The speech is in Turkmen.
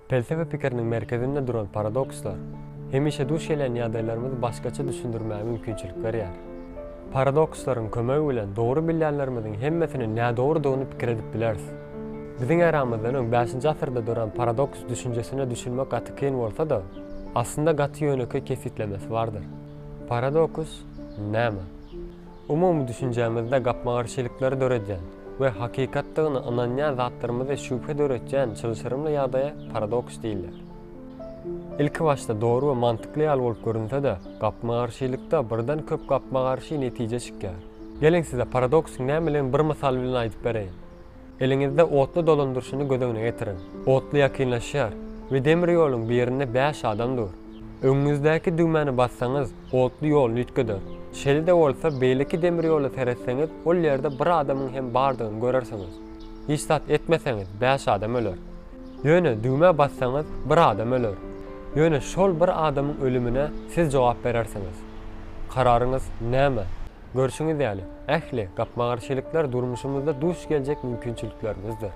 Felsefe pikirinin merkezinde duran paradokslar, hemişe duş gelen ýagdaýlarymyzy başgaça düşündirmäge mümkinçilik berýär. Paradokslaryň kömegi bilen dogry bilýänlerimiziň hemmesini nädogrydygyny pikir edip bilersiz. Biziň eramyzdan 5-nji asyrda duran paradoks düşünjesine düşünmek gaty kyn bolsa-da, aslında gaty ýöneki kesitlemesi bardyr. Paradoks näme? Umumy düşünjemizde gapmagarçylyklary döredýän we hakykatdygyny ananýan zatlarymyza şüphe döretýän çylşyrymly ýagdaýa paradoks diýilýär. İlki başta doğru we mantykly ýol bolup görünse-de, gapmagarçylykda birden köp gapmagarçy netije çykýar. Geliň size paradoksyň nämeligini bir mysal bilen aýdyp bereýin. Eliňizde otly dolandyrşyny gözeňine getirin. Otly ýakynlaşýar we demir ýoluň bir ýerinde 5 adam dur. Öňüňizdäki düýmeni bassaňyz, otly ýol nütkedir. Şeýle-de bolsa, beýleki demir ýoly seretseňiz, ol ýerde bir adamyň hem bardygyny görersiňiz. Hiçtat etmeseňiz, 5 adam öler. Ýöne düýme bassaňyz, bir adam öler. Ýöne şol bir adamyň ölümine siz jogap berersiňiz. Kararyňyz näme? Görşüňiz ýaly. Ähli, gapmagarçylyklar durmuşymyzda duş geljek mümkinçiliklerimizdir.